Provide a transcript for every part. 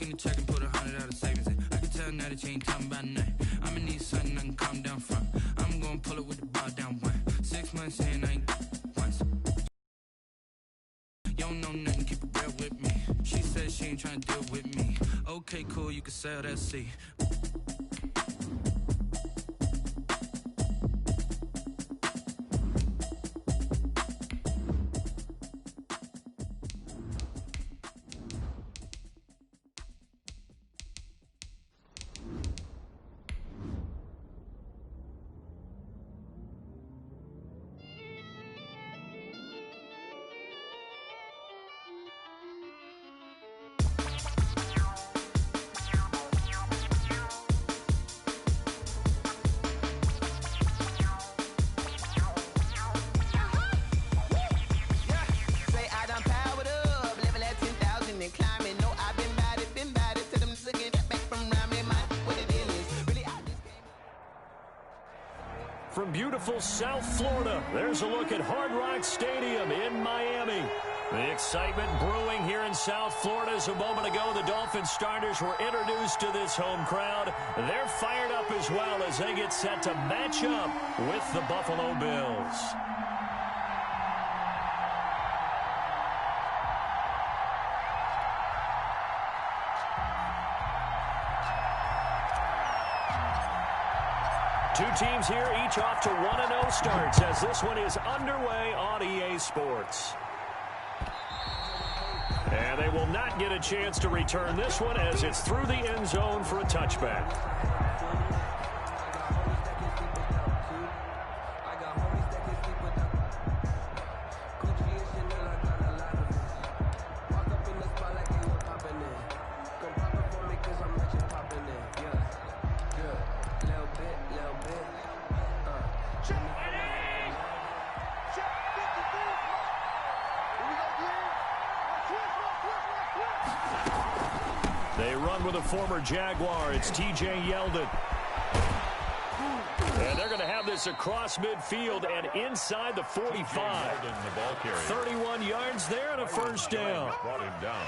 in the check and put $100 out of savings in. I can tell now that you ain't talking about nothing. I'ma need something I can calm down from. I'm gonna pull it with the bar down one. 6 months in, I ain't once. You don't know nothing, keep it real with me. She said she ain't trying to deal with me. Okay, cool, you can sell that seat. From beautiful South Florida, there's a look at Hard Rock Stadium in Miami. The excitement brewing here in South Florida as a moment ago the Dolphins starters were introduced to this home crowd. They're fired up as well as they get set to match up with the Buffalo Bills. Two teams here, each off to 1-0 starts as this one is underway on EA Sports. And they will not get a chance to return this one as it's through the end zone for a touchback. They run with a former Jaguar. It's T.J. Yeldon. And they're going to have this across midfield and inside the 45. 31 yards there and a first down.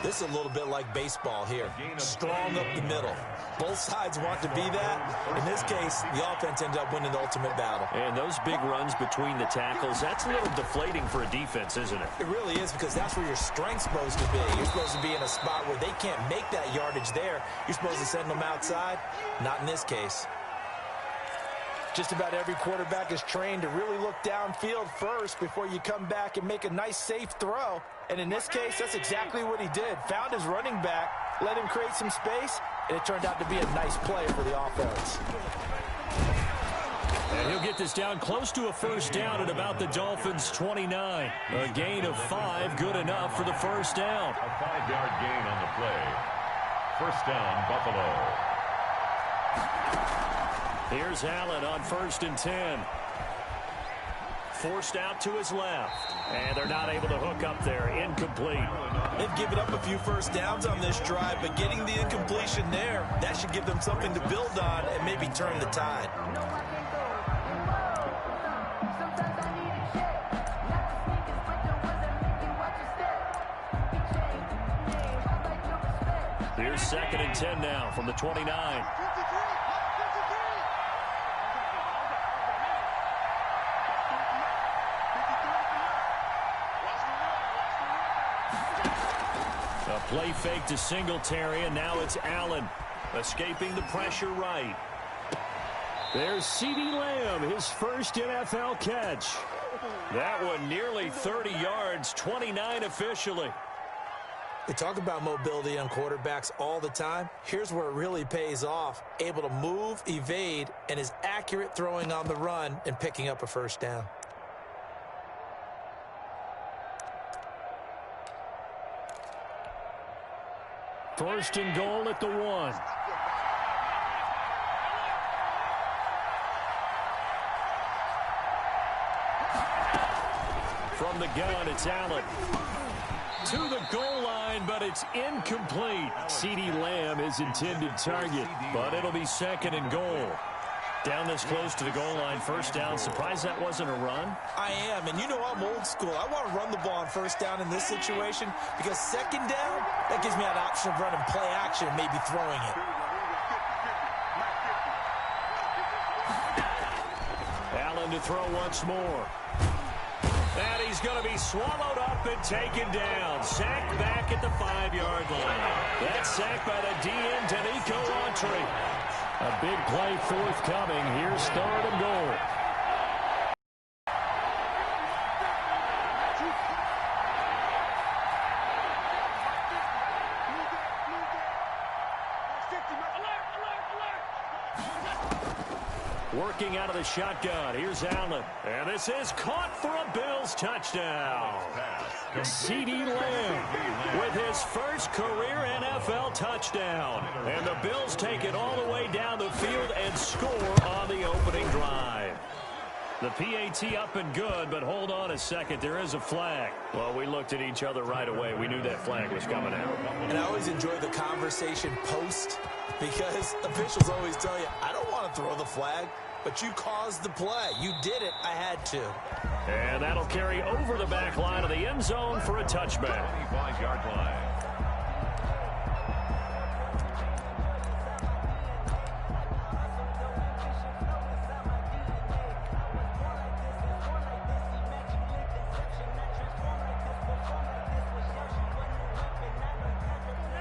This is a little bit like baseball here. Strong up the middle. Both sides want to be that. In this case, the offense ended up winning the ultimate battle. And those big runs between the tackles, that's a little deflating for a defense, isn't it? It really is, because that's where your strength's supposed to be. You're supposed to be in a spot where they can't make that yardage there. You're supposed to send them outside. Not in this case. Just about every quarterback is trained to really look downfield first before you come back and make a nice, safe throw. And in this case, that's exactly what he did. Found his running back, let him create some space, and it turned out to be a nice play for the offense. And he'll get this down close to a first down at about the Dolphins' 29. A gain of 5, good enough for the first down. A 5-yard gain on the play. First down, Buffalo. Here's Allen on 1st and 10. Forced out to his left. And they're not able to hook up there. Incomplete. They've given up a few first downs on this drive, but getting the incompletion there, that should give them something to build on and maybe turn the tide. Here's 2nd and 10 now from the 29. A play fake to Singletary, and now it's Allen escaping the pressure right. There's CeeDee Lamb, his first NFL catch. That one nearly 30 yards, 29 officially. We talk about mobility on quarterbacks all the time. Here's where it really pays off. Able to move, evade, and is accurate throwing on the run and picking up a first down. First and goal at the 1. From the gun, it's Allen. To the goal line, but it's incomplete. CeeDee Lamb is intended target, but it'll be 2nd and goal. Down this close to the goal line, first down. Surprised that wasn't a run? I am, and you know I'm old school. I want to run the ball on first down in this situation because second down, that gives me that option of running play action and maybe throwing it. Allen to throw once more. And he's going to be swallowed up and taken down. Sacked back at the 5-yard line. That's sacked by the DN, Danico Autry. A big play forthcoming. Here's 3rd and goal. Working out of the shotgun. Here's Allen. And this is caught for a Bills touchdown. CeeDee Lamb with his first career NFL touchdown. And the Bills take it all the way down the field and score on the opening drive. The PAT up and good, but hold on a second. There is a flag. Well, we looked at each other right away. We knew that flag was coming out. And I always enjoy the conversation post because officials always tell you, I don't want to throw the flag, but you caused the play. You did it. I had to. And that'll carry over the back line of the end zone for a touchback. 25-yard line.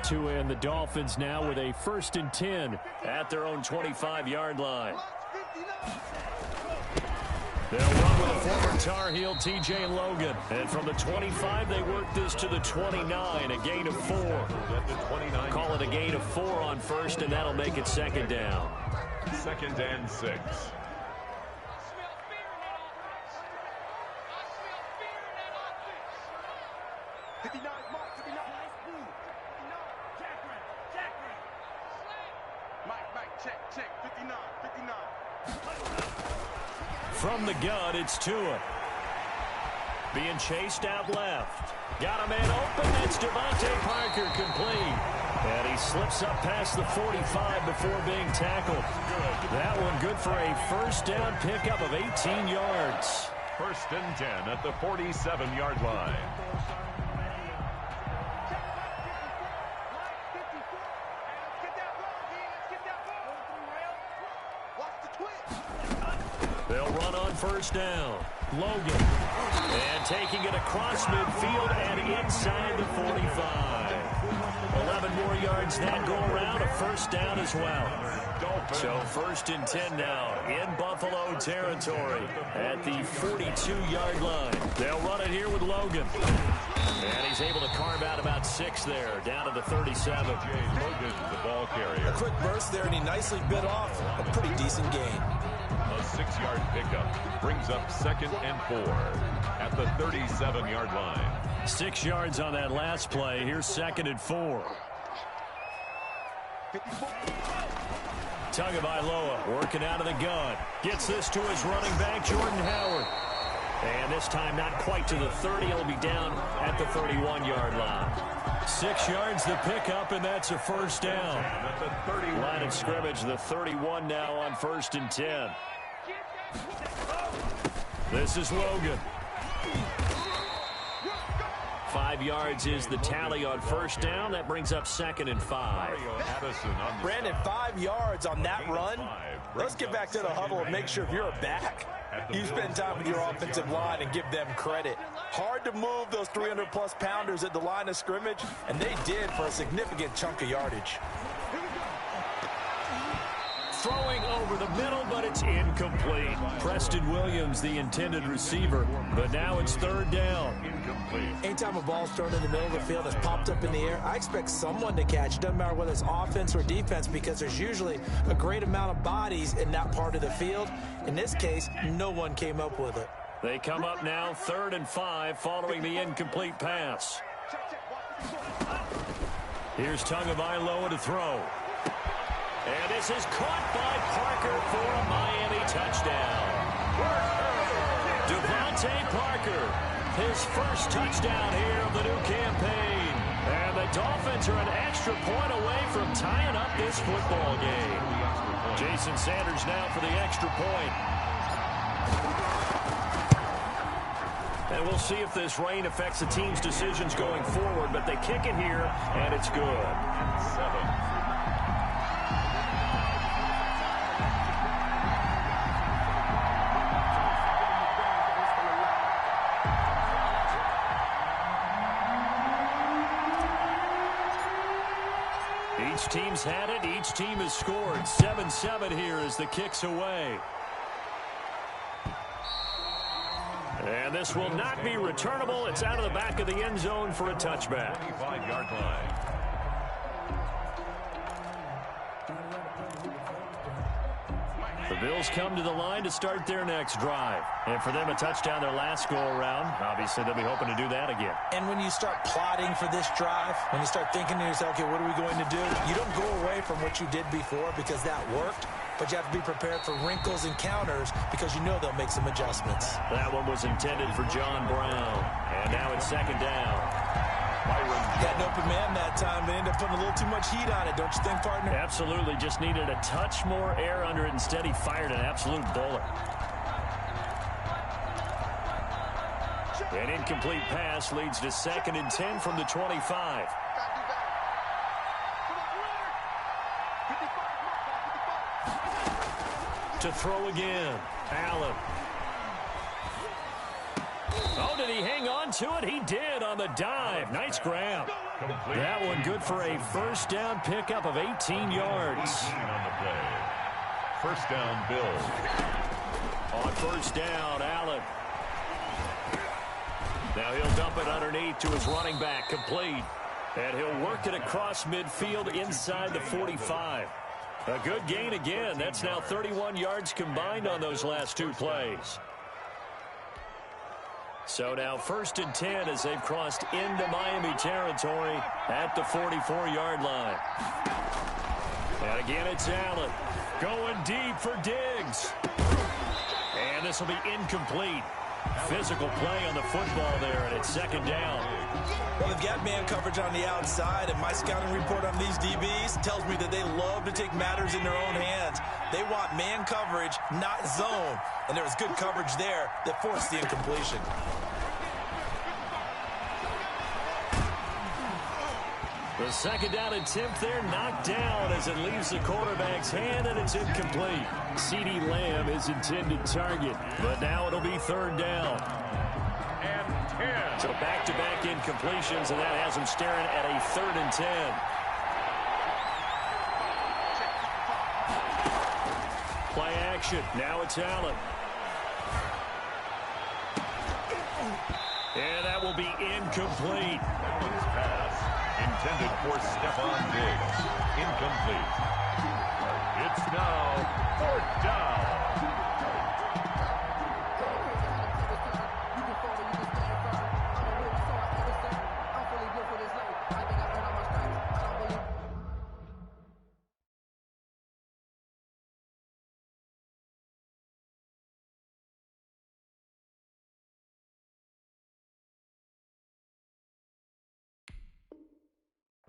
To end the Dolphins now with a 1st and 10 at their own 25-yard line. They'll run with a former Tar Heel, T.J. Logan. And from the 25, they work this to the 29, a gain of 4. Call it a gain of 4 on 1st, and that'll make it 2nd down. 2nd and 6. From the gun, it's Tua. Being chased out left. Got a man open. That's Devontae Parker complete. And he slips up past the 45 before being tackled. That one good for a 1st down pickup of 18 yards. 1st and 10 at the 47-yard line. They'll run on 1st down. Logan. And taking it across midfield and inside the 45. 11 more yards that go around. A 1st down as well. So 1st and 10 now in Buffalo territory at the 42-yard line. They'll run it here with Logan. And he's able to carve out about 6 there, down to the 37. Logan, the ball carrier. A quick burst there, and he nicely bit off a pretty decent gain. A 6-yard pickup brings up 2nd and 4 at the 37-yard line. 6 yards on that last play. Here's 2nd and 4. Tagovailoa working out of the gun. Gets this to his running back, Jordan Howard. And this time not quite to the 30. He'll be down at the 31-yard line. 6 yards the pickup, and that's a 1st down. At the 30 Line of scrimmage, the 31 now on 1st and 10. This is Logan. 5 yards is the tally on 1st down. That brings up 2nd and 5. Brandon, 5 yards on that run. Let's get back to the huddle and make sure if you're a back, you spend time with your offensive line and give them credit. Hard to move those 300-plus pounders at the line of scrimmage, and they did for a significant chunk of yardage. Throwing over the middle, but it's incomplete. Preston Williams, the intended receiver, but now it's 3rd down. incomplete. Anytime a ball's thrown in the middle of the field that's popped up in the air, I expect someone to catch. It doesn't matter whether it's offense or defense because there's usually a great amount of bodies in that part of the field. In this case, no one came up with it. They come up now 3rd and 5 following the incomplete pass. Here's Tagovailoa to throw. And this is caught by Parker for a Miami touchdown. Devontae Parker, his first touchdown here of the new campaign. And the Dolphins are an extra point away from tying up this football game. Jason Sanders now for the extra point. And we'll see if this rain affects the team's decisions going forward, but they kick it here, and it's good. 7. Each team's had it. Each team has scored. 7-7 here as the kick's away. And this will not be returnable. It's out of the back of the end zone for a touchback. 25-yard line. The Bills come to the line to start their next drive. And for them, a touchdown their last go-around. Obviously, they'll be hoping to do that again. And when you start plotting for this drive, when you start thinking to yourself, okay, what are we going to do? You don't go away from what you did before because that worked, but you have to be prepared for wrinkles and counters because you know they'll make some adjustments. That one was intended for John Brown. And now it's second down. Got an open man that time, but ended up putting a little too much heat on it, don't you think, partner? Absolutely. Just needed a touch more air under it. Instead, he fired an absolute bullet. An incomplete pass leads to 2nd and 10 from the 25. To throw again. Allen. Oh, did he hang on to it? He did on the dive. Nice grab. That one good for a first down pickup of 18 yards. On the play. First down, Bills. On first down, Allen. Now he'll dump it underneath to his running back, complete. And he'll work it across midfield inside the 45. A good gain again. That's now 31 yards combined on those last two plays. So now 1st and 10 as they've crossed into Miami territory at the 44-yard line. And again, it's Allen going deep for Diggs. And this will be incomplete. Physical play on the football there, and it's 2nd down. Well, they've got man coverage on the outside, and my scouting report on these DBs tells me that they love to take matters in their own hands. They want man coverage, not zone. And there was good coverage there that forced the incompletion. The 2nd down attempt there knocked down as it leaves the quarterback's hand, and it's incomplete. CeeDee Lamb is intended target, but now it'll be 3rd down. And 10. So back-to-back incompletions, and that has him staring at a 3rd and 10. Play action. Now it's Allen. And that will be incomplete. That one's pass. Intended for Stephon Diggs. Incomplete. It's now 4th down.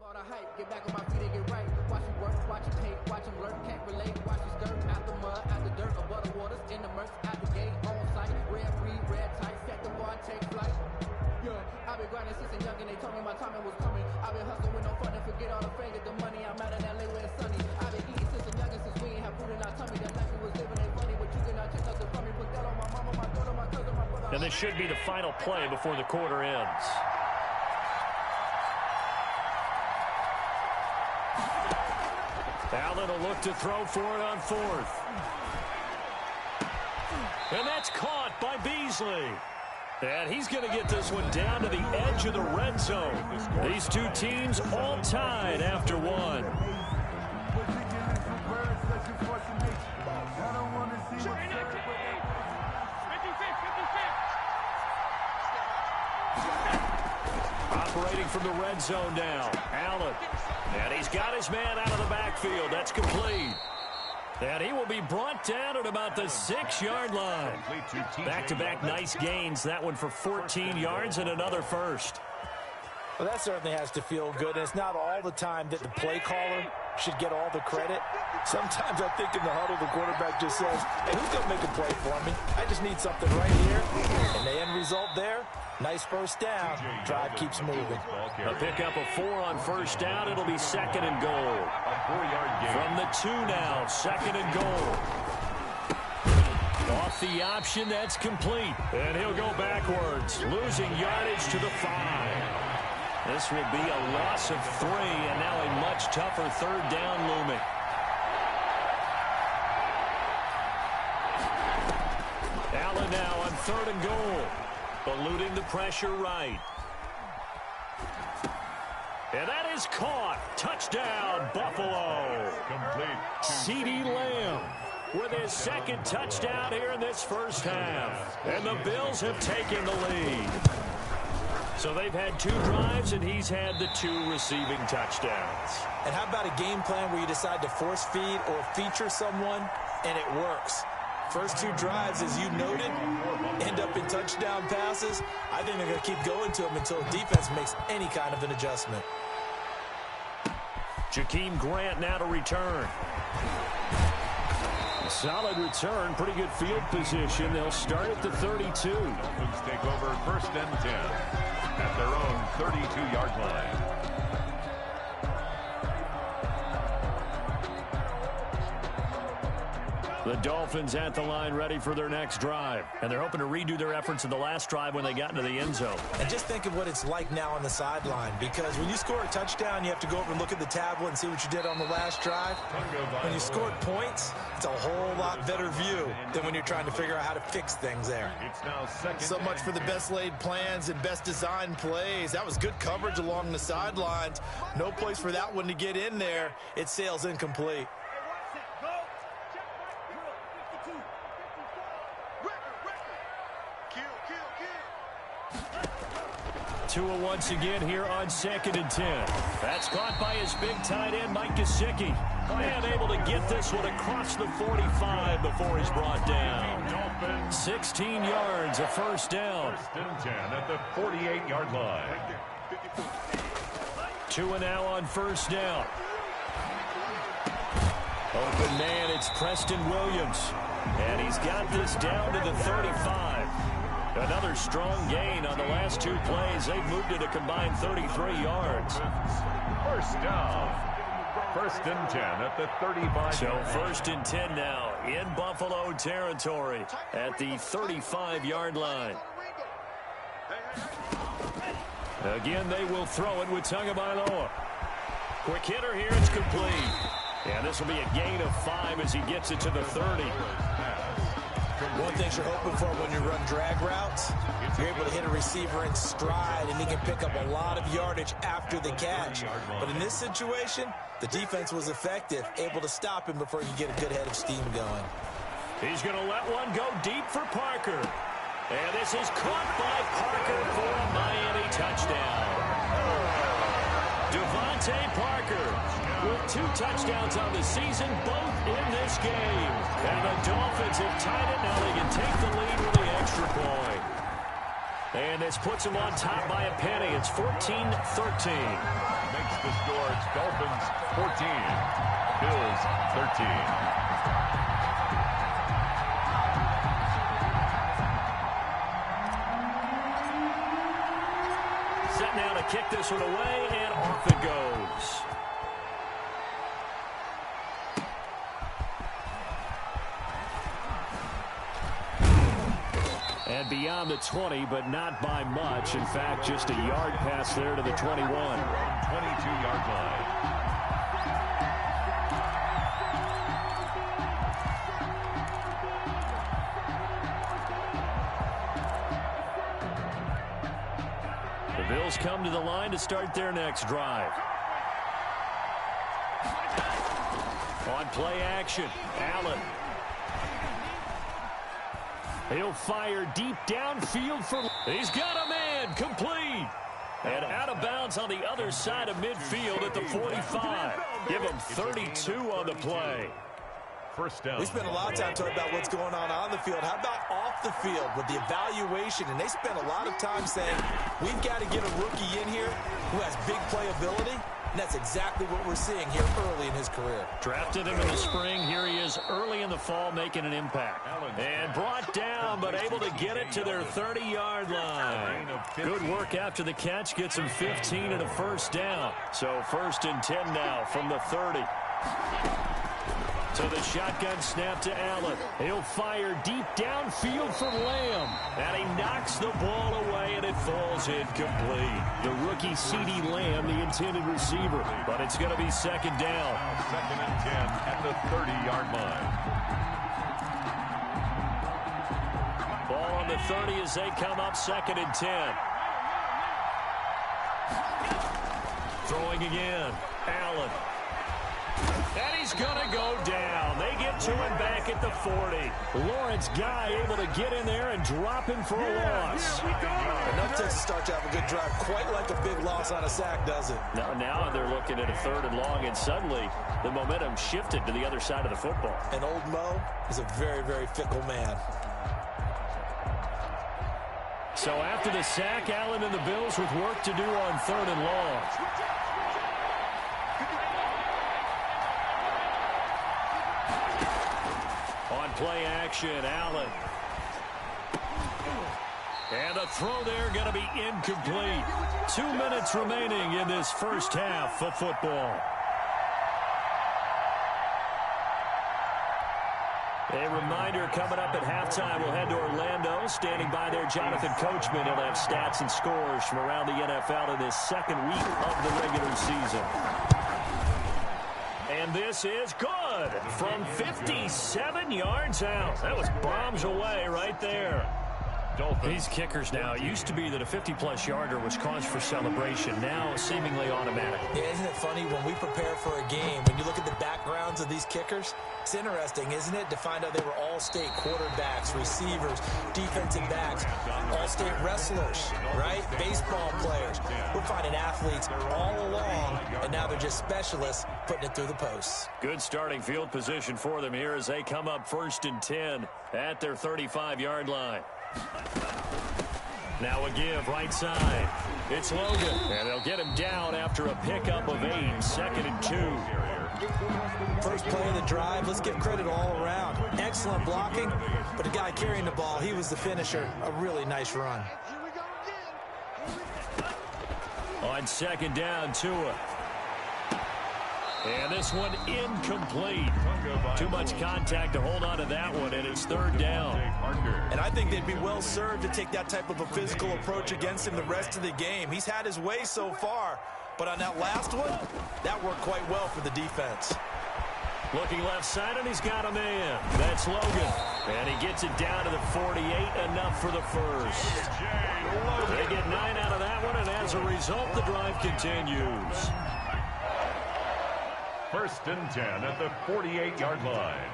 All the hype, get back on my feet and get right. Watch you work, watch you hate, watch them lurk, can't relate. Watch you skirt, out the mud, out the dirt, above the waters, in the murks, out the gate, on sight. Red free, red tight, set the bar, take flight. Yeah, I've been grinding since a young and they told me my timing was coming. I've been hustling with no fun and forget all the fame, get the money. I'm out in LA where it's sunny. I've been eating since a young and since we ain't have food in our tummy. That life we was living ain't funny, but you cannot take nothing from me. Put that on my mama, my daughter, my cousin, my brother. And this should be the final play before the quarter ends. Allen will look to throw for it on 4th. And that's caught by Beasley. And he's going to get this one down to the edge of the red zone. These two teams all tied after one. Operating from the red zone now, Allen. And he's got his man out of the backfield. That's complete. And he will be brought down at about the 6-yard line. Back-to-back nice gains. That one for 14 yards and another first. Well, that certainly has to feel good, and it's not all the time that the play caller should get all the credit. Sometimes I think in the huddle, the quarterback just says, hey, who's going to make a play for me? I just need something right here. And the end result there, nice first down. Drive keeps moving. A pickup of 4 on first down. It'll be 2nd and goal. From the 2 now, 2nd and goal. Off the option, that's complete. And he'll go backwards, losing yardage to the 5. This will be a loss of 3, and now a much tougher 3rd down looming. Allen now on 3rd and goal. Eluding the pressure right. And that is caught. Touchdown, Buffalo. Complete. CeeDee Lamb with his 2nd touchdown here in this first half. And the Bills have taken the lead. So they've had 2 drives, and he's had the 2 receiving touchdowns. And how about a game plan where you decide to force feed or feature someone, and it works? First 2 drives, as you noted, end up in touchdown passes. I think they're going to keep going to them until the defense makes any kind of an adjustment. Jakeem Grant now to return. Solid return, pretty good field position. They'll start at the 32. Dolphins take over 1st and 10 at their own 32-yard line. The Dolphins at the line ready for their next drive. And they're hoping to redo their efforts in the last drive when they got into the end zone. And just think of what it's like now on the sideline, because when you score a touchdown, you have to go over and look at the tablet and see what you did on the last drive. When you scored points, it's a whole lot better view than when you're trying to figure out how to fix things there. It's now 2nd. So much for the best laid plans and best designed plays. That was good coverage along the sidelines. No place for that one to get in there. It sails incomplete. 2 once again here on 2nd and 10. That's caught by his big tight end, Mike Gesicki. And able to get this one across the 45 before he's brought down. 16 yards, a first down. 1st and 10 at the 48-yard line. 2 now on first down. Open man, it's Preston Williams. And he's got this down to the 35. Another strong gain on the last 2 plays. They've moved it a combined 33 yards. First down. 1st and 10 at the 35. So 1st and 10 now in Buffalo territory at the 35-yard line. Again, they will throw it with Tagovailoa. Quick hitter here, it's complete. And this will be a gain of 5 as he gets it to the 30. One thing you're hoping for when you run drag routes, you're able to hit a receiver in stride, and he can pick up a lot of yardage after the catch. But in this situation, the defense was effective, able to stop him before he could get a good head of steam going. He's going to let one go deep for Parker. And this is caught by Parker for a Miami touchdown. Devontae Parker with 2 touchdowns on the season, both in this game. And the Dolphins have tied it. Now they can take the lead with the extra point. And this puts them on top by a penny. It's 14-13. Makes the score. It's Dolphins 14, Bills 13. Set now to kick this one away, and off it goes. And beyond the 20, but not by much. In fact, just a yard pass there to the 21. 22-yard line. The Bills come to the line to start their next drive. On play action, Allen. He'll fire deep downfield for... He's got a man, complete. And out of bounds on the other side of midfield at the 45. Give him 32 on the play. First down. We spend a lot of time talking about what's going on the field. How about off the field with the evaluation? And they spend a lot of time saying, we've got to get a rookie in here who has big playability. And that's exactly what we're seeing here early in his career. Drafted him in the spring. Here he is early in the fall making an impact. And brought down, but able to get it to their 30-yard line. Good work after the catch. Gets him 15 and a first down. So 1st and 10 now from the 30. So the shotgun snap to Allen. He'll fire deep downfield for Lamb. And he knocks the ball away, and it falls incomplete. The rookie C.D. Lamb, the intended receiver. But it's going to be 2nd down. 2nd and 10 at the 30-yard line. Ball on the 30 as they come up 2nd and 10. Throwing again. Allen. And he's going to go down. They get to him back at the 40. Lawrence Guy able to get in there and drop him for a loss. Enough takes to start to have a good drive. Quite like a big loss on a sack, does it? Now they're looking at a 3rd and long, and suddenly the momentum shifted to the other side of the football. And old Mo is a very, very fickle man. So after the sack, Allen and the Bills with work to do on 3rd and long. On play action, Allen. And the throw there going to be incomplete. 2 minutes remaining in this first half of football. A reminder, coming up at halftime, we'll head to Orlando. Standing by there, Jonathan Coachman. He'll have stats and scores from around the NFL in this 2nd week of the regular season. And this is good from 57 yards out. That was bombs away right there. These kickers now, it used to be that a 50-plus yarder was cause for celebration. Now seemingly automatic. Yeah, isn't it funny when we prepare for a game, when you look at the backgrounds of these kickers? It's interesting, isn't it, to find out they were all-state quarterbacks, receivers, defensive backs, all-state wrestlers, right? Baseball players. We're finding athletes all along, and now they're just specialists putting it through the posts. Good starting field position for them here as they come up 1st and 10 at their 35-yard line. Now a give right side. It's Logan, and they'll get him down after a pickup of 8. 2nd and 2. First play of the drive, let's give credit all around. Excellent blocking, but the guy carrying the ball, he was the finisher. A really nice run. On 2nd down, Tua. And this one incomplete. Too much contact to hold on to that one, and it's 3rd down. And I think they'd be well served to take that type of a physical approach against him the rest of the game. He's had his way so far, but on that last one, that worked quite well for the defense. Looking left side, and he's got a man. That's Logan. And he gets it down to the 48, enough for the first. They get 9 out of that one, and as a result, the drive continues. 1st and 10 at the 48-yard line.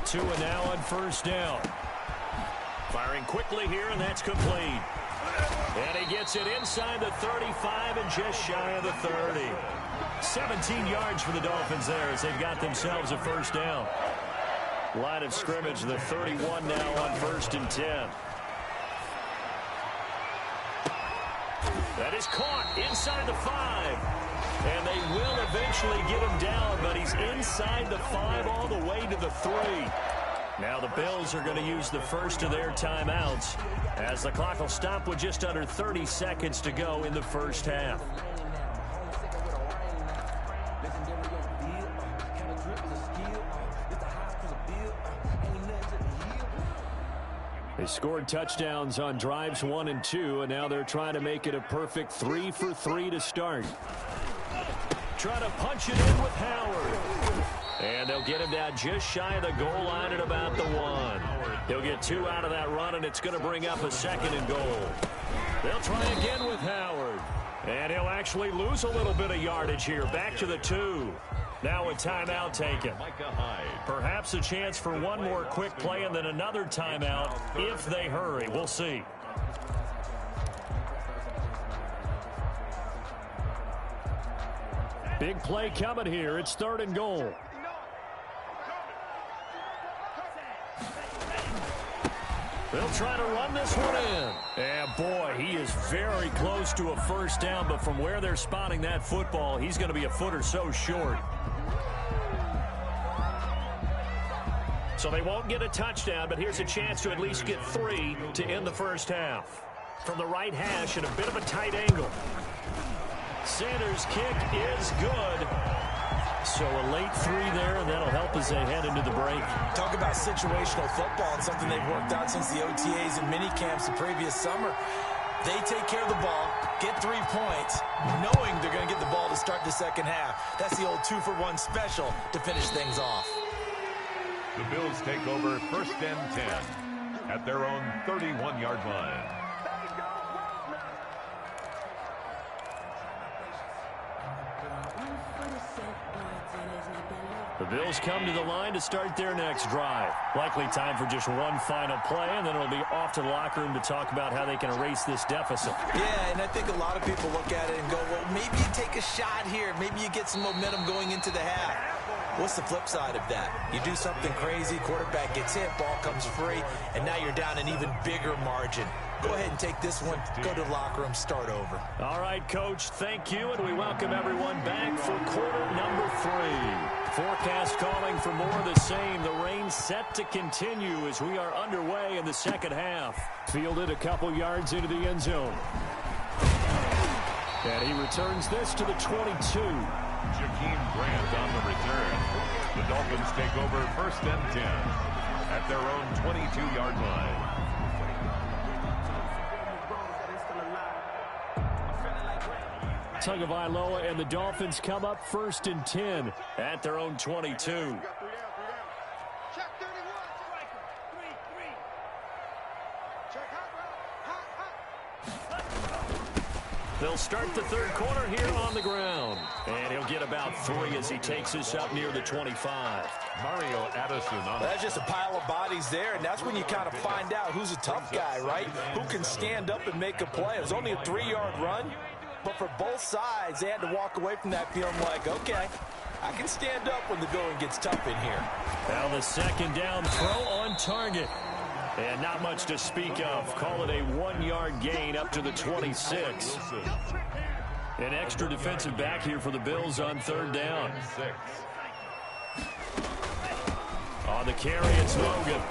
Tua now on 1st down. Firing quickly here, and that's complete. And he gets it inside the 35 and just shy of the 30. 17 yards for the Dolphins there as they've got themselves a 1st down. Line of scrimmage, the 31 now on 1st and 10. That is caught inside the 5. And they will eventually get him down, but he's inside the 5 all the way to the 3. Now the Bills are going to use the first of their timeouts as the clock will stop with just under 30 seconds to go in the first half. They scored touchdowns on drives 1 and 2, and now they're trying to make it a perfect 3 for 3 to start. Trying to punch it in with Howard. And they'll get him down just shy of the goal line at about the 1. He'll get 2 out of that run, and it's going to bring up a 2nd and goal. They'll try again with Howard. And he'll actually lose a little bit of yardage here. Back to the 2. Now a timeout taken. Perhaps a chance for one more quick play and then another timeout if they hurry. We'll see. Big play coming here. It's 3rd and goal. They'll try to run this one in. And boy, he is very close to a first down, but from where they're spotting that football, he's going to be a foot or so short. So they won't get a touchdown, but here's a chance to at least get 3 to end the first half. From the right hash at a bit of a tight angle. Sanders' kick is good. So a late 3 there, and that'll help as they head into the break. Talk about situational football and something they've worked on since the OTAs and mini camps the previous summer. They take care of the ball, get 3 points, knowing they're going to get the ball to start the second half. That's the old 2-for-1 special to finish things off. The Bills take over 1st and 10 at their own 31-yard line. The Bills come to the line to start their next drive. Likely time for just one final play, and then it'll be off to the locker room to talk about how they can erase this deficit. Yeah, and I think a lot of people look at it and go, well, maybe you take a shot here. Maybe you get some momentum going into the half. What's the flip side of that? You do something crazy, quarterback gets hit, ball comes free, and now you're down an even bigger margin. Go ahead and take this one, go to the locker room, start over. All right, Coach, thank you, and we welcome everyone back for quarter number 3. Forecast calling for more of the same. The rain set to continue as we are underway in the second half. Fielded a couple yards into the end zone. And he returns this to the 22. Jakeem Grant on the return. The Dolphins take over 1st and 10 at their own 22-yard line. Tagovailoa and the Dolphins come up 1st and 10 at their own 22. They'll start the 3rd quarter here on the ground. And he'll get about 3 as he takes us up near the 25. Mario Addison on That's just a pile of bodies there, and that's when you kind of find out who's a tough guy, right? Who can stand up and make a play. It was only a 3-yard run, but for both sides, they had to walk away from that feeling like, okay, I can stand up when the going gets tough in here. Now the 2nd down throw on target. And not much to speak of. Call it a 1-yard gain up to the 26. An extra defensive back here for the Bills on 3rd down. On the carry, it's Logan.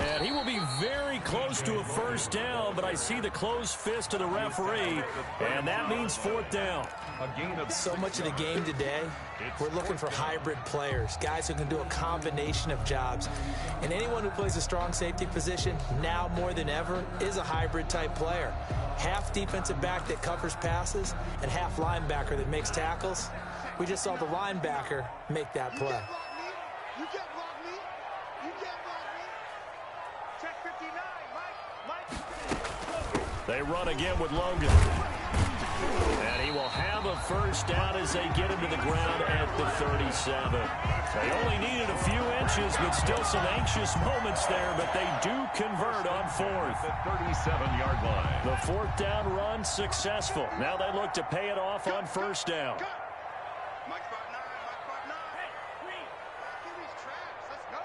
And he will be very close to a first down, but I see the closed fist of the referee, and that means 4th down. So much of the game today, we're looking for hybrid players, guys who can do a combination of jobs. And anyone who plays a strong safety position, now more than ever, is a hybrid type player. Half defensive back that covers passes and half linebacker that makes tackles. We just saw the linebacker make that play. You can't block me. You can't block me. Check 59, Mike. They run again with Logan. And he will have a first down as they get him to the ground at the 37. They only needed a few inches, but still some anxious moments there, but they do convert on 4th. The 37-yard line. The 4th down run successful. Now they look to pay it off on 1st down. Mike 5'9", Mike 5'9". Hey, Green. Give these tracks. Let's go.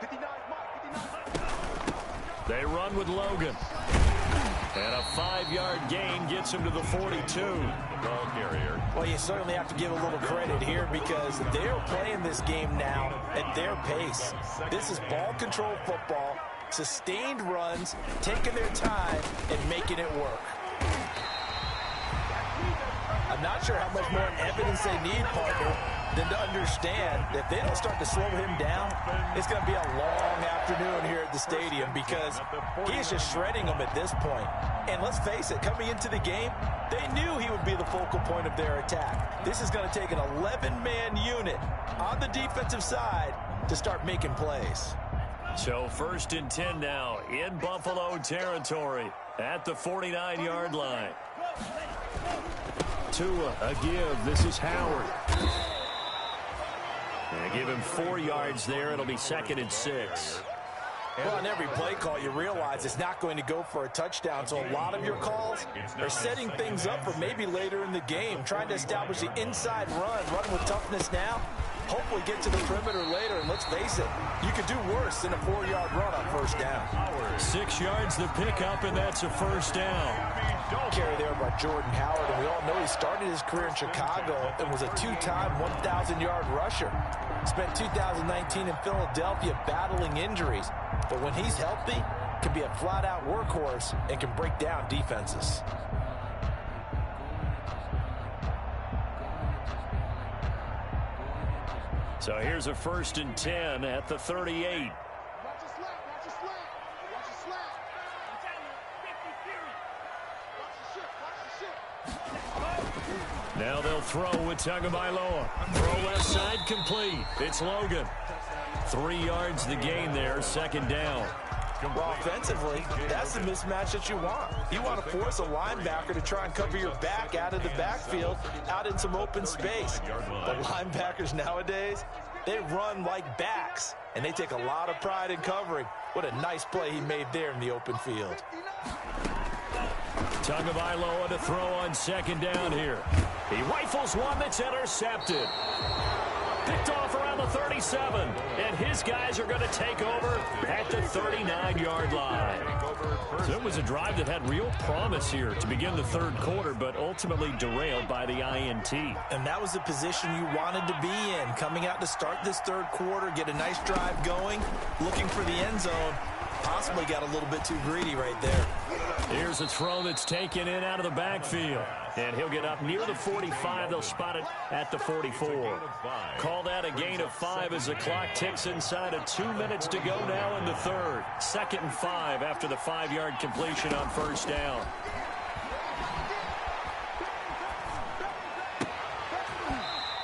59, Mike. 59. They run with Logan. And a 5-yard gain gets him to the 42. Ball carrier. Well, you certainly have to give a little credit here because they're playing this game now at their pace. This is ball control football, sustained runs, taking their time, and making it work. I'm not sure how much more evidence they need, partner, than to understand that if they don't start to slow him down, it's going to be a long afternoon here at the stadium because he is just shredding them at this point. And let's face it, coming into the game, they knew he would be the focal point of their attack. This is going to take an 11-man unit on the defensive side to start making plays. So 1st and 10 now in Buffalo territory at the 49-yard line. Tua, a give. This is Howard. And give him 4 yards there. It'll be 2nd and 6. Well, on every play call, you realize it's not going to go for a touchdown, so a lot of your calls are setting things up for maybe later in the game, trying to establish the inside run, running with toughness now, hopefully get to the perimeter later, and let's face it, you could do worse than a 4-yard run on first down. 6 yards the pickup, and that's a first down. Carry there by Jordan Howard, and we all know he started his career in Chicago and was a 2-time 1,000-yard rusher. Spent 2019 in Philadelphia battling injuries, but when he's healthy, can be a flat-out workhorse and can break down defenses. So here's a 1st and 10 at the 38. Now they'll throw with Tagovailoa. Throw left side complete. It's Logan. 3 yards the gain there, 2nd down. Well, offensively, that's the mismatch that you want. You want to force a linebacker to try and cover your back out of the backfield, out in some open space. But linebackers nowadays, they run like backs, and they take a lot of pride in covering. What a nice play he made there in the open field. Tagovailoa to throw on 2nd down here. He rifles one that's intercepted. Picked off around the 37, and his guys are going to take over at the 39-yard line. So it was a drive that had real promise here to begin the 3rd quarter, but ultimately derailed by the INT. And that was the position you wanted to be in, coming out to start this 3rd quarter, get a nice drive going, looking for the end zone. Possibly got a little bit too greedy right there. Here's a throw that's taken in out of the backfield. And he'll get up near the 45. They'll spot it at the 44. Call that a gain of 5 as the clock ticks inside of 2 minutes to go now in the 3rd. 2nd and 5 after the 5-yard completion on 1st down.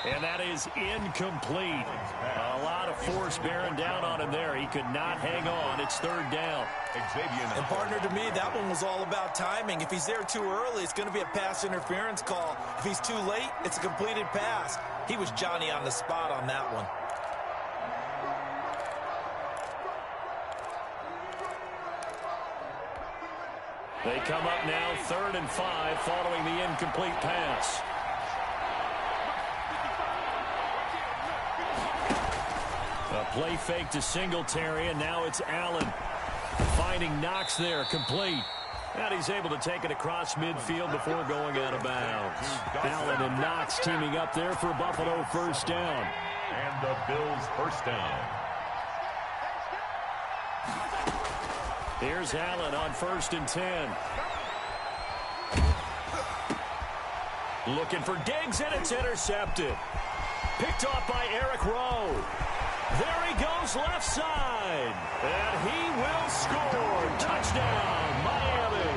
And that is incomplete. A lot of force bearing down on him there. He could not hang on. It's 3rd down. And partner, to me, that one was all about timing. If he's there too early, it's going to be a pass interference call. If he's too late, it's a completed pass. He was Johnny on the spot on that one. They come up now 3rd and 5 following the incomplete pass. A play fake to Singletary, and now it's Allen. Finding Knox there, complete. And he's able to take it across midfield before going out of bounds. Allen and Knox teaming up there for Buffalo 1st down. And the Bills 1st down. Here's Allen on 1st and 10. Looking for Diggs, and it's intercepted. Picked off by Eric Rowe. There he goes left side. And he will score. Touchdown, Miami.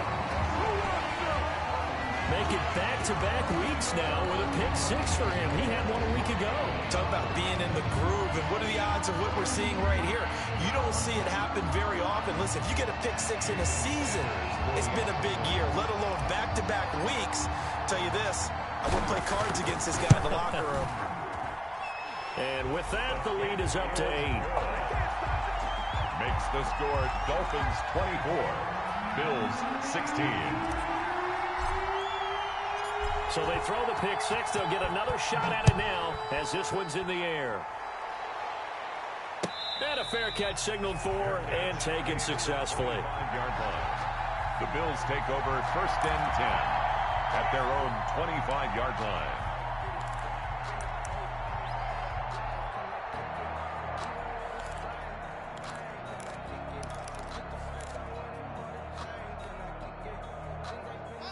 Make it back-to-back weeks now with a pick 6 for him. He had one a week ago. Talk about being in the groove, and what are the odds of what we're seeing right here? You don't see it happen very often. Listen, if you get a pick 6 in a season, it's been a big year, let alone back-to-back weeks. I'll tell you this, I would play cards against this guy in the locker room. And with that, the lead is up to 8. Makes the score Dolphins 24, Bills 16. So they throw the pick 6. They'll get another shot at it now as this one's in the air. And a fair catch signaled for and taken successfully. 5-yard line. The Bills take over 1st and 10 at their own 25-yard line.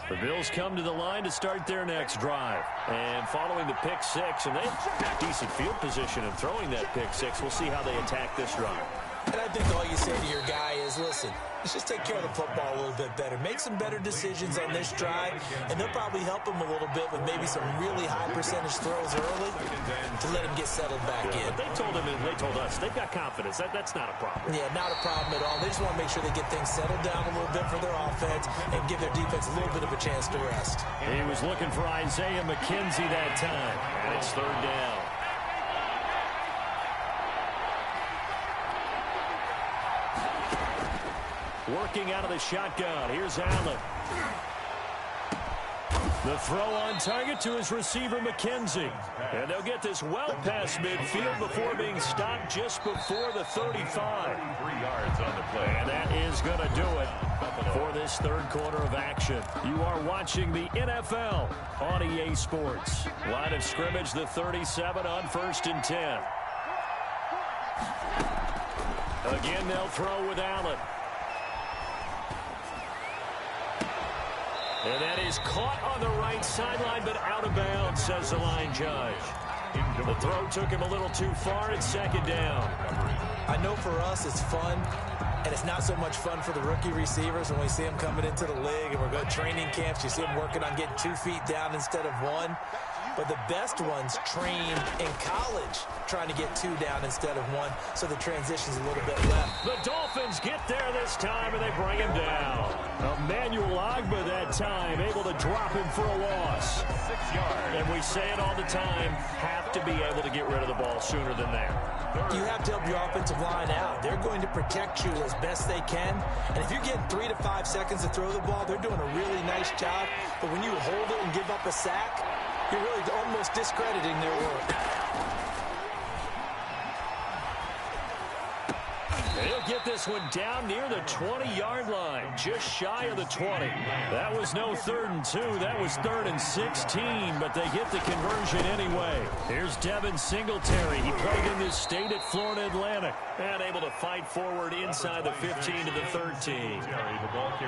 The Bills come to the line to start their next drive. And following the pick 6, and they have decent field position in throwing that pick 6. We'll see how they attack this drive. And I think all you say to your guy is, listen, let's just take care of the football a little bit better. Make some better decisions on this drive, and they'll probably help him a little bit with maybe some really high percentage throws early to let him get settled back in. But they told him and they told us they've got confidence. That's not a problem. Yeah, not a problem at all. They just want to make sure they get things settled down a little bit for their offense and give their defense a little bit of a chance to rest. He was looking for Isaiah McKenzie that time, and it's 3rd down. working out of the shotgun. Here's Allen. The throw on target to his receiver, McKenzie. And they'll get this well past midfield before being stopped just before the 35. 3 yards on the play. And that is going to do it for this third quarter of action. You are watching the NFL on EA Sports. Line of scrimmage, the 37 on 1st and 10. Again, they'll throw with Allen. And that is caught on the right sideline, but out of bounds, says the line judge. The throw took him a little too far. It's 2nd down. I know for us it's fun, and it's not so much fun for the rookie receivers when we see them coming into the league and we're going to training camps. You see them working on getting 2 feet down instead of 1. But the best ones train in college trying to get 2 down instead of 1, so the transition's a little bit left. The Dolphins get there this time, and they bring him down. Emmanuel Ogbah that time able to drop him for a loss. 6 yards. And we say it all the time, have to be able to get rid of the ball sooner than that. You have to help your offensive line out. They're going to protect you as best they can. And if you're getting 3 to 5 seconds to throw the ball, they're doing a really nice job. But when you hold it and give up a sack, you're really almost discrediting their work. He'll get this one down near the 20-yard line, just shy of the 20. That was no 3rd and 2. That was 3rd and 16, but they get the conversion anyway. Here's Devin Singletary. He played in this state at Florida Atlantic and able to fight forward inside the 15 to the 13.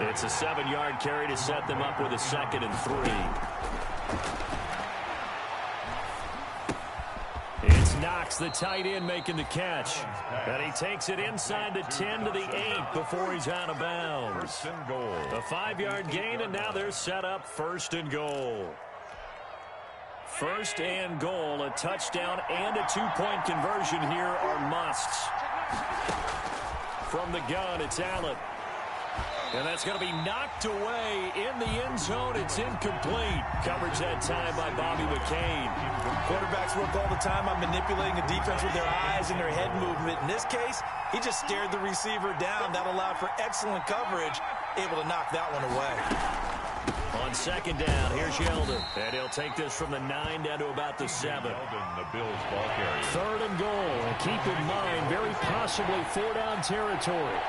It's a 7-yard carry to set them up with a 2nd and 3. It's Knox, the tight end, making the catch. And he takes it inside the 10 to the 8 before he's out of bounds. 1st and goal. A 5-yard gain, and now they're set up 1st and goal. 1st and goal, a touchdown and a 2-point conversion here are musts. From the gun, it's Allen. And that's going to be knocked away in the end zone. It's incomplete. Coverage that time by Bobby McCain. Quarterbacks work all the time on manipulating the defense with their eyes and their head movement. In this case, he just stared the receiver down. That allowed for excellent coverage, able to knock that one away. On 2nd down, here's Yeldon. And he'll take this from the 9 down to about the 7. Yeldon, the Bills ball carrier. 3rd and goal. And keep in mind, very possibly 4-down territory.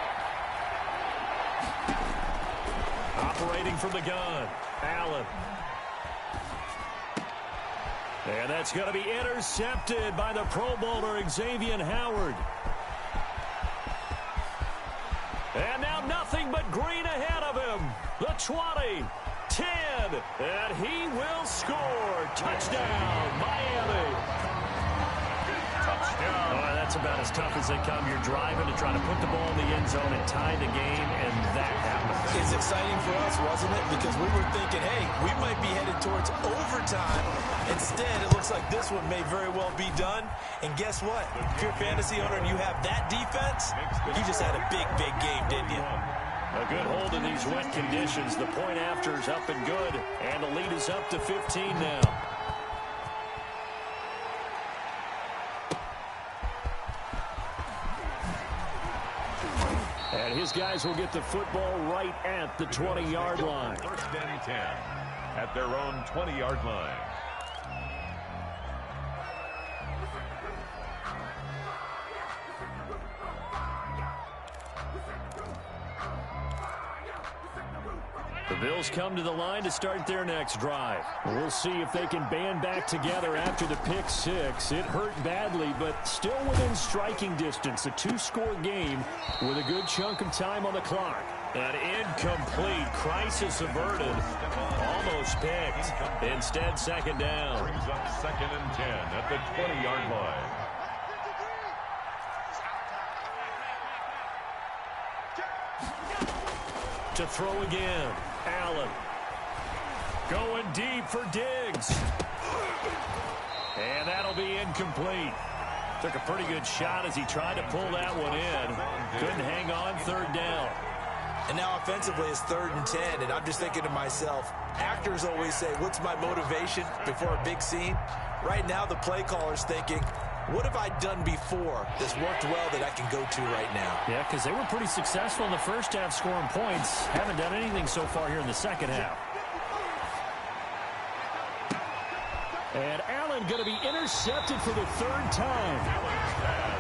Operating from the gun, Allen. And that's going to be intercepted by the Pro Bowler, Xavier Howard. And now nothing but green ahead of him. The 20, 10, and he will score. Touchdown, Miami. Touchdown. Oh, that's about as tough as they come. You're driving to try to put the ball in the end zone and tie the game, and that happens. It's exciting for us, wasn't it? Because we were thinking, hey, we might be headed towards overtime. Instead, it looks like this one may very well be done. And guess what? If you're a fantasy owner and you have that defense, you just had a big, big game, didn't you? A good hold in these wet conditions. The point after is up and good, and the lead is up to 15 now. And his guys will get the football right at the 20-yard line. 1st and 10 at their own 20-yard line. The Bills come to the line to start their next drive. We'll see if they can band back together after the pick 6. It hurt badly, but still within striking distance. A 2-score game with a good chunk of time on the clock. An incomplete. Crisis averted. Almost picked. Instead, 2nd down. Brings up 2nd and 10 at the 20-yard line. To throw again. Allen. Going deep for Diggs. And that'll be incomplete. Took a pretty good shot as he tried to pull that one in. Couldn't hang on. 3rd down. And now offensively it's 3rd and 10, and I'm just thinking to myself, actors always say, what's my motivation before a big scene? Right now the play caller's thinking, what have I done before that's worked well that I can go to right now? Yeah, because they were pretty successful in the first half scoring points. Haven't done anything so far here in the second half. And Allen going to be intercepted for the third time.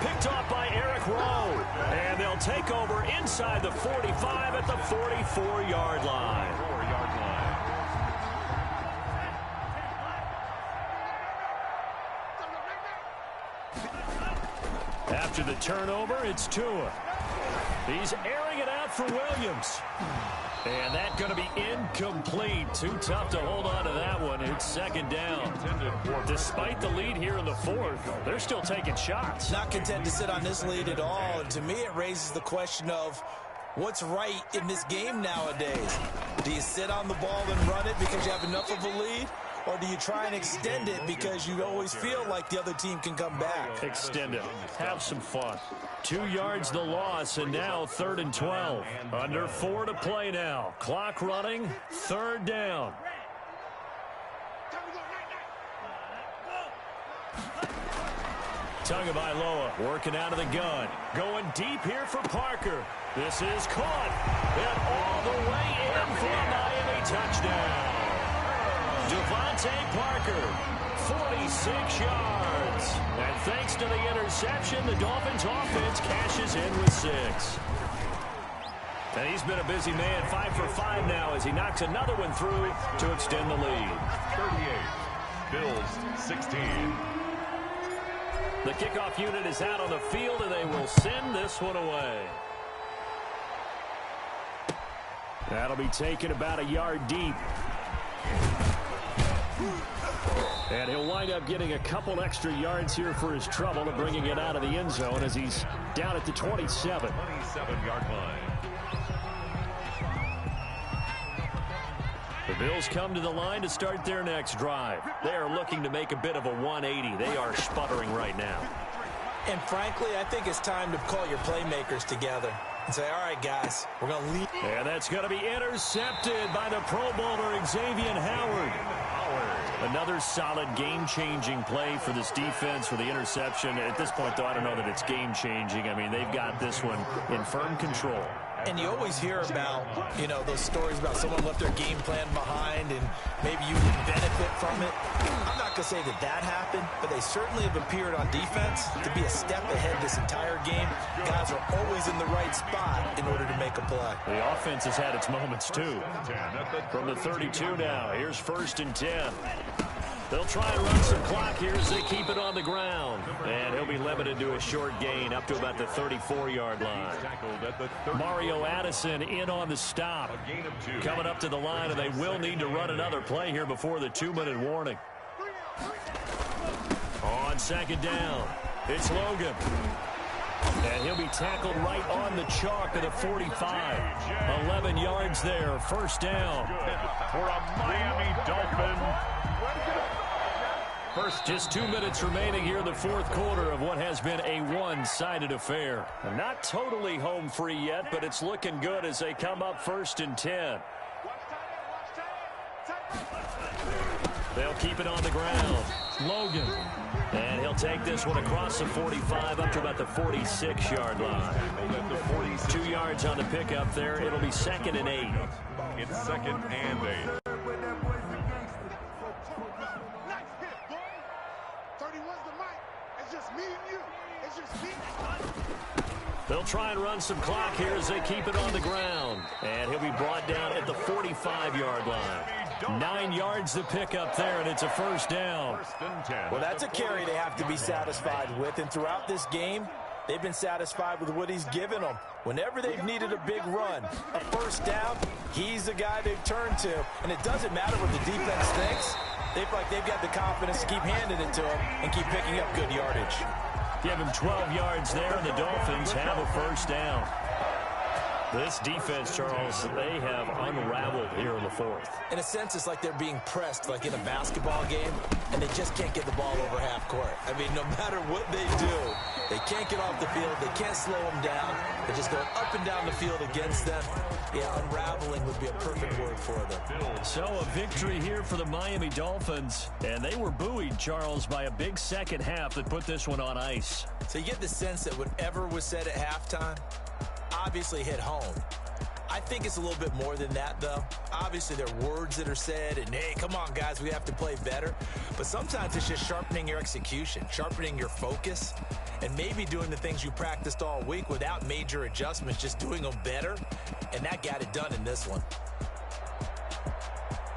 Picked off by Eric Rowe. And they'll take over inside the 45 at the 44-yard line. After the turnover, it's Tua. He's airing it out for Williams. And that's going to be incomplete. Too tough to hold on to that one. It's second down. Despite the lead here in the fourth, they're still taking shots. Not content to sit on this lead at all. And to me, it raises the question of what's right in this game nowadays. Do you sit on the ball and run it because you have enough of a lead? Or do you try and extend it because you always feel like the other team can come back? Extend it. Have some fun. 2 yards the loss, and now 3rd and 12. Under 4 to play now. Clock running. 3rd down. Tagovailoa working out of the gun. Going deep here for Parker. This is caught. And all the way in for a Miami touchdown. Devontae Parker, 46 yards. And thanks to the interception, the Dolphins offense cashes in with 6. And he's been a busy man, 5 for 5 now as he knocks another one through to extend the lead. 38, Bills 16. The kickoff unit is out on the field, and they will send this one away. That'll be taken about a yard deep. And he'll wind up getting a couple extra yards here for his trouble and bringing it out of the end zone as he's down at the 27. 27-yard line. The Bills come to the line to start their next drive. They are looking to make a bit of a 180. They are sputtering right now. And frankly, I think it's time to call your playmakers together and say, all right, guys, we're going to lead. And that's going to be intercepted by the Pro Bowler, Xavier Howard. Another solid game-changing play for this defense for the interception. At this point, though, I don't know that it's game-changing. I mean, they've got this one in firm control. And you always hear about, you know, those stories about someone left their game plan behind and maybe you would benefit from it. I'm not going to say that that happened, but they certainly have appeared on defense to be a step ahead this entire game. Guys are always in the right spot in order to make a play. The offense has had its moments, too. From the 32 now, here's 1st and 10. They'll try and run some clock here as they keep it on the ground. And he'll be limited to a short gain up to about the 34-yard line. Mario Addison in on the stop. Coming up to the line, and they will need to run another play here before the 2-minute warning. On 2nd down, it's Logan. And he'll be tackled right on the chalk of the 45. 11 yards there, 1st down. For a Miami Dolphin. Just 2 minutes remaining here in the 4th quarter of what has been a one-sided affair. Not totally home free yet, but it's looking good as they come up 1st and 10. They'll keep it on the ground. Logan. And he'll take this one across the 45 up to about the 46-yard line. 2 yards on the pickup there. It'll be 2nd and 8. It's 2nd and 8. They'll try and run some clock here as they keep it on the ground. And he'll be brought down at the 45-yard line. 9 yards to pick up there, and it's a 1st down. Well, that's a carry they have to be satisfied with. And throughout this game, they've been satisfied with what he's given them. Whenever they've needed a big run, a 1st down, he's the guy they've turned to. And it doesn't matter what the defense thinks. They feel like they've got the confidence to keep handing it to him and keep picking up good yardage. Give him 12 yards there, and the Dolphins have a 1st down. This defense, Charles, they have unraveled here in the 4th. In a sense, it's like they're being pressed like in a basketball game, and they just can't get the ball over half court. I mean, no matter what they do, They can't get off the field. They can't slow them down. They're just going up and down the field against them. Yeah, unraveling would be a perfect word for them. So a victory here for the Miami Dolphins. And they were buoyed, Charles, by a big second half that put this one on ice. So you get the sense that whatever was said at halftime obviously hit home. I think it's a little bit more than that, though. Obviously, there are words that are said, and, hey, come on, guys, we have to play better. But sometimes it's just sharpening your execution, sharpening your focus, and maybe doing the things you practiced all week without major adjustments, just doing them better. And that got it done in this one.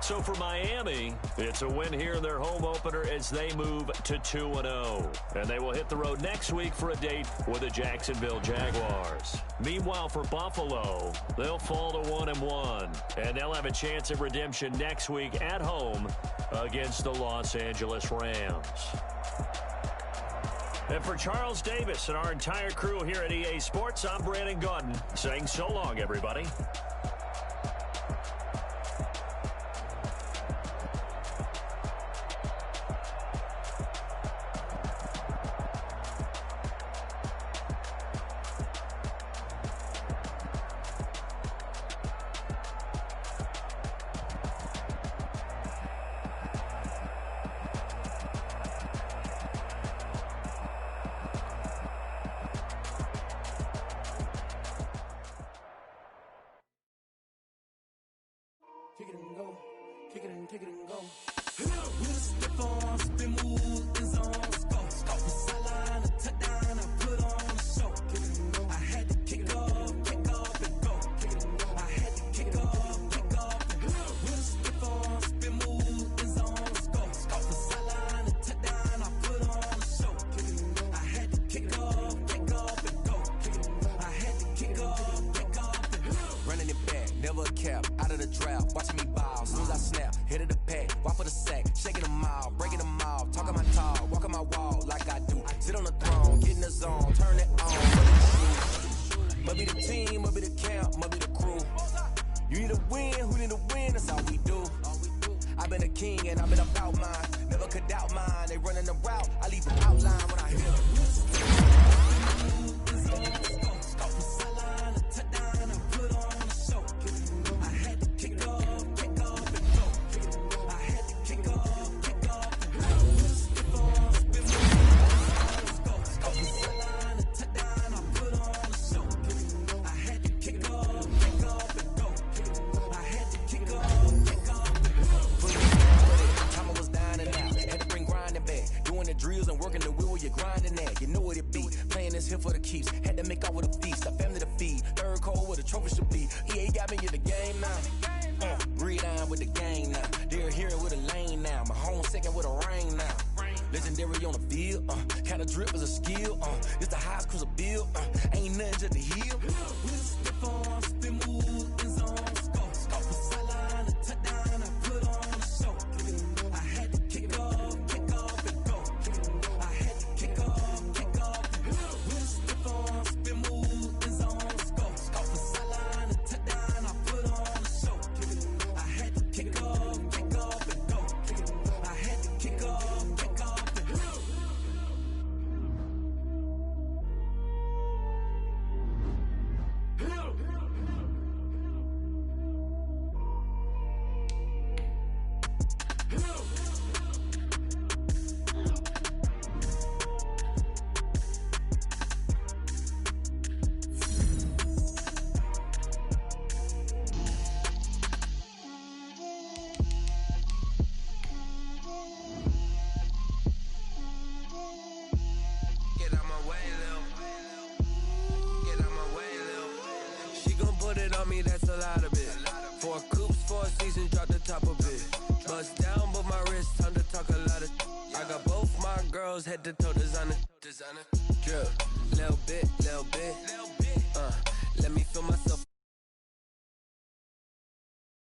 So for Miami, it's a win here in their home opener as they move to 2-0. And they will hit the road next week for a date with the Jacksonville Jaguars. Meanwhile, for Buffalo, they'll fall to 1-1. And they'll have a chance of redemption next week at home against the Los Angeles Rams. And for Charles Davis and our entire crew here at EA Sports, I'm Brandon Gaudin saying so long, everybody. Kick it and go. Kick it and kick it and go. With a stiff arm, spin move, in zone, scope. Scope the sideline, a touchdown, I put on a show. Kick it and go. I had to kick off and go. Kick it and go. I had to kick off and go. With a stiff arm, spin move, in zone, scope. Scope the sideline, a touchdown, I put on a show. Kick it and go. I had to kick off and go. Kick it and go. I had to kick off and go. Running it back, never a cap, out of the draft, watching me ball, soon as I snap, hit of the pack, walk for the sack, shaking them all, breaking them all, talking my talk, walking my wall like I do, sit on the throne, get in the zone, turn it on, must be the team, must be the camp, must be the crew, you need a win, who need a win, that's all we do, I've been a king and I've been about mine, never could doubt mine, they running the route, I leave the outline when I hear them. Drills and working the wheel where you're grinding at. You know what it be. Playing this here for the keeps. Had to make off with a feast. A family to feed. Third cold where the trophy should be. EA got me in the game now. Breed on with the game now. They're here with a lane now. My home second with a rain now. Legendary on the field. Kind of drip is a skill. It's the highest cruiser bill. Ain't nothing just the heel. Step on, spin move, in zone, scope. Scope the sideline, a touchdown, I put on a show. I had to kick off. That's a lot of it. 4 coops, 4 seasons, drop the top of it. Bust down, but my wrist, time to talk a lot of. I got both my girls head to toe designer. Drip, little bit, little bit.